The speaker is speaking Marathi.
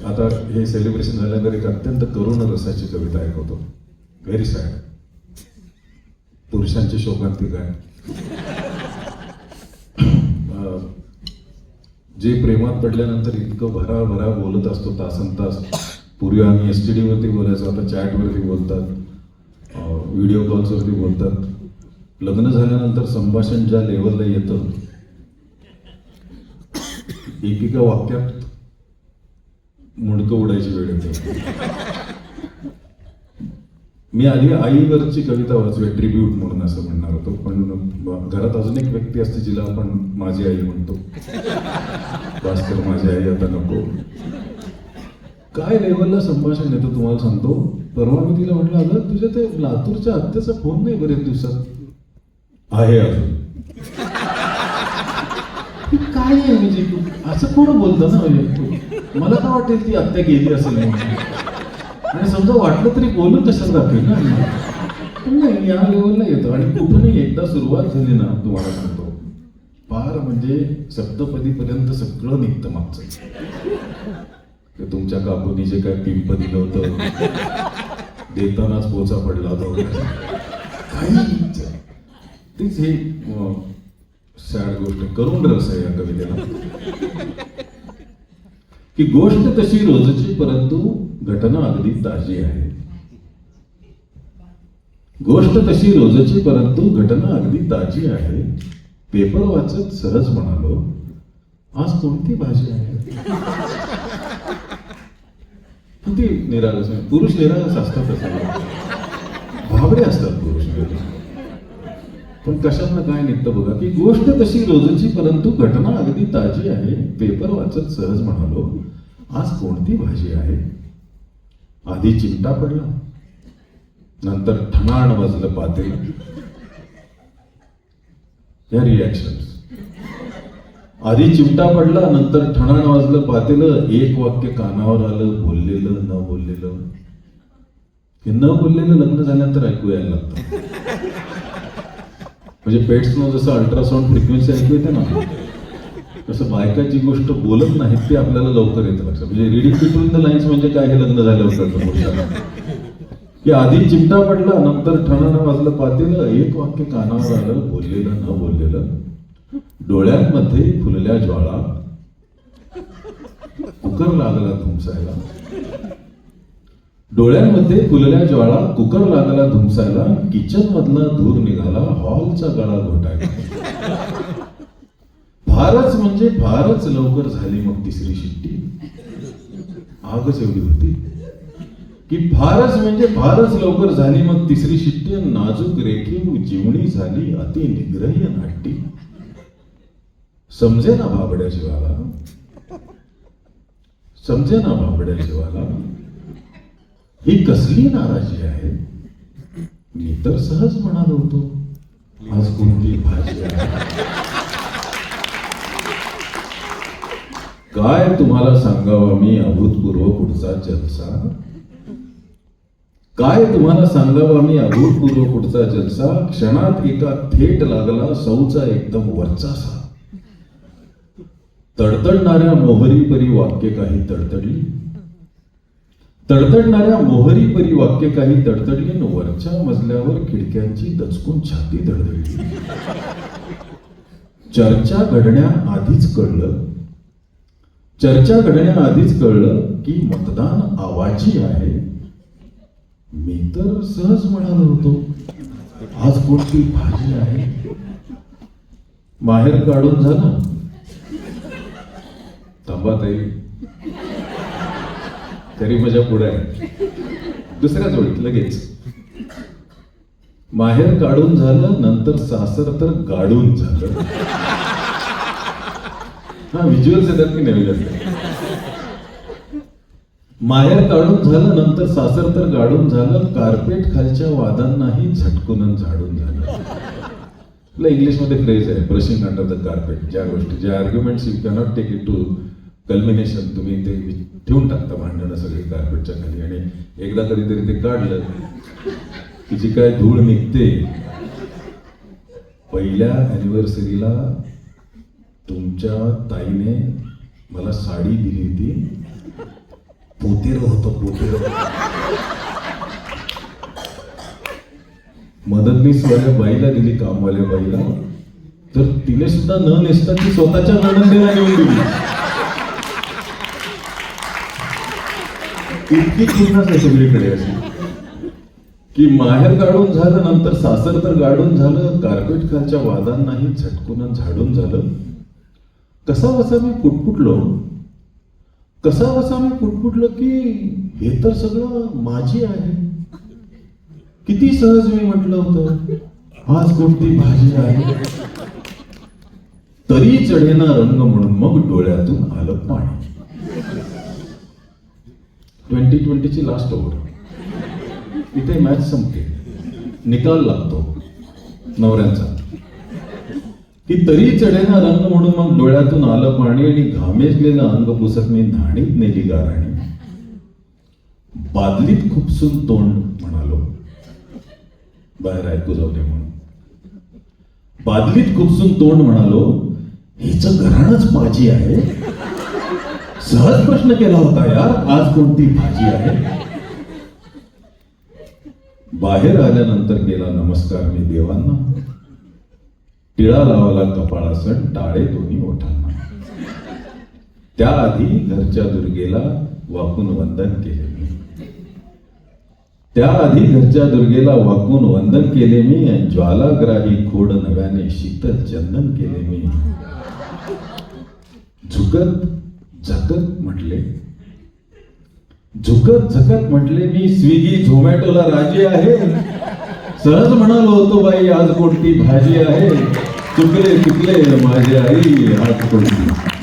आता हे सेलिब्रेशन झाल्यानंतर एक अत्यंत करुण रसाची कविता ऐकवतो. Very sad. पुरुषांची शोकांतिका आहे. जे प्रेमात पडल्यानंतर इतकं भराभरा बोलत असतो तासनतास. पूर्वी आम्ही STD वरती बोलायचो, आता चॅटवरती बोलतात, व्हिडिओ कॉल्सवरती बोलतात. लग्न झाल्यानंतर संभाषण ज्या लेवलला येतं, एकेका वाक्यात मुंडकं उडायची वेळ येते. मी आधी आईवरची कविता वाचूया, ट्रिब्यूट म्हणून असं म्हणणार होतो, पण घरात अजून एक व्यक्ती असते जिला आपण माझी आई म्हणतो. भास्कर माझी आई आता नको. काय लेवलला संभाषण येतं तुम्हाला सांगतो. परवा मी तिला म्हटलं, अगं तुझ्या ते लातूरच्या आत्याचा फोन नाही बरेच दिवसात. आहे अजून. काय आहे म्हणजे असं कोण बोलतं ना. म्हणजे मला काय वाटेल ती आत्या गेली असेल आणि समजा वाटलं तरी बोलून कशाला दाखवेल ना. नाही, या लेवलला येतो. आणि कुठूनही एकदा सुरुवात झाली ना, तुम्हाला सांगतो, फार म्हणजे सप्तपदीपर्यंत सगळं निघतं मागचं. ते तुमच्या काकूनी जे काय पिंप दिलं होतं, देतानाच पोचा पडला होता, काही तीच हे सॅड गोष्ट. करुण रस आहे या कवितेला. की गोष्ट तशी रोजची परंतु घटना अगदी ताजी आहे. गोष्ट तशी रोजची परंतु घटना अगदी ताजी आहे. पेपर वाचत सहज म्हणालो, आज कोणती भाजी आहे. किती निरागस. पुरुष निरागस असतात, भाबडे असतात पुरुष. पण कशातनं काय निघतं बघा. की गोष्ट तशी रोजची परंतु घटना अगदी ताजी आहे. पेपर वाचत सहज म्हणालो, आज कोणती भाजी आहे. आधी चिमटा पडला, नंतर ठणाण वाजलं पातेल. या रिॲक्शन्स. आधी चिमटा पडला, नंतर ठणाण वाजलं पातेलं. एक वाक्य कानावर आलं, बोललेलं न बोललेलं. हे न बोललेलं लग्न झाल्यानंतर ऐकू यायला लागतं. म्हणजे पेट्सनं जसं अल्ट्रासाऊंड फ्रिक्वेन्सी ऐकू येते ना, तसं बायका जी गोष्ट बोलत नाहीत ते आपल्याला लवकर येतं लक्षात. म्हणजे रीडिंग बिटवीन द लाईन्स म्हणजे काय, हे लग्न झाल्यावर कळतं पुरुषाला. की आधी चिमटा पडला, नंतर ठणाणं वाजलं पातेलं. एक वाक्य कानावर आलं, बोललेलं न बोललेलं. डोळ्यांमध्ये फुलल्या ज्वाळा, कुकर लागला धुमसायला. डोळ्यांमध्ये फुलल्या ज्वाळा, कुकर लागला धुमसायला. किचन मधला धूर निघाला, हॉलचा गळा घोटायला. फारच म्हणजे फारच लवकर झाली मग तिसरी शिट्टी. आगच एवढी होती की फारच म्हणजे फारच लवकर झाली मग तिसरी शिट्टी. नाजूक रेखीव जीवणी झाली अति निग्रह्य नाट्टी. समजे ना बाबड्या जीवाला, समजे ना बाबड्या जीवाला, ही कसली नाराजी आहे. मी तर सहज म्हणालो होतो, आज कोणती भाजी आहे. काय तुम्हाला सांगावा मी अभूतपूर्व पुढचा जलसा. काय तुम्हाला सांगावा मी अभूतपूर्व पुढचा जलसा. क्षणात एका थेट लागला सौचा एकदम वरचासा. तडतडणाऱ्या मोहरी परी वाक्य काही तडतडली. तडतडणाऱ्या मोहरी परी वाक्य काही तडतडली. वरच्या मजल्यावर खिडक्यांची दचकून छाती धडधडली. चर्चा घडण्याआधीच कळलं, चर्चा घडण्याआधीच कळलं की मतदान आवाजी आहे. मी तर सहज म्हणालो होतो, आज कोणती भाजी आहे. माहेर काढून झालं. थांबा ताई, तरी माझ्या पुढे आहे. दुसऱ्या जोडीत लगेच. माहेर काढून झालं, नंतर सासर तर गाडून झालं. हा व्हिज्युअल्स येतात की नाही. माहेर काढून झालं, नंतर सासर तर गाडून झालं. कार्पेट खालच्या वादांनाही झटकून झाडून झालं. आपल्या इंग्लिशमध्ये फ्रेज आहे, ब्रशिंग अंडर द कार्पेट. ज्या गोष्टी, ज्या arguments you cannot take it to culmination, तुम्ही ते ठेवून टाकता भांडणं सगळी कार्पेटच्या खाली. आणि एकदा कधीतरी ते काढलं की जी काय धूळ निघते. पहिल्या अॅनिव्हर्सरीला तुमच्या ताईने मला साडी दिली होती, पोतेर होतं पोतेर. मदतनीसवाल्या बाईला दिली, कामवाल्या बाईला, तर तिने सुद्धा न नेसता ती स्वतःच्या नणंदेला नेऊन दिली. इतकी चिन्हच आहे सगळीकडे अशी की माहेर गाडून झालं, नंतर सासर तर गाडून झालं, कार्पेट खालच्या वादांनाही झटकून झाडून झालं. कसा बसा मी पुटपुटलो, कसा बसा मी पुटपुटलो की हे तर सगळं माझी आहे. किती सहज मी म्हटलं होतं आज कोणती भाजी आहे. तरी चढेना रंग म्हणून मग डोळ्यातून आलं पाणी. 2020ची लास्ट ओव्हर, इथे मॅच संपते, निकाल लागतो नवऱ्यांचा की तरी चढेना रंग म्हणून मग डोळ्यातून आलं पाणी. आणि घामेजलेलं अंग पुसत मी न्हाणीत नेली गाराणी. बादलीत खुपसून तोंड म्हणालो, बाहेर ऐकू जाऊ दे म्हणून. बादलीत खुपसून तोंड म्हणालो, हिचं घराणंच माझी आहे. सहज प्रश्न केला होता यार, आज कोणती भाजी आहे. बाहेर आल्यानंतर केला नमस्कार मी देवांना. टिळा लावला कपाळासण, टाळे दोन्ही ओठांना. त्याआधी घरच्या दुर्गेला वाकून वंदन केले मी. त्याआधी घरच्या दुर्गेला वाकून वंदन केले मी. ज्वालाग्राही खोड नव्याने शीतल चंदन केले मी. झुकत झकत म्हटले, झुकत झकत म्हटले मी, स्विगी झोमॅटोला राजी आहे. सहज म्हणालो होतो बाई आज कोणती भाजी आहे. चुकले चुकले माझी आई आज कोणती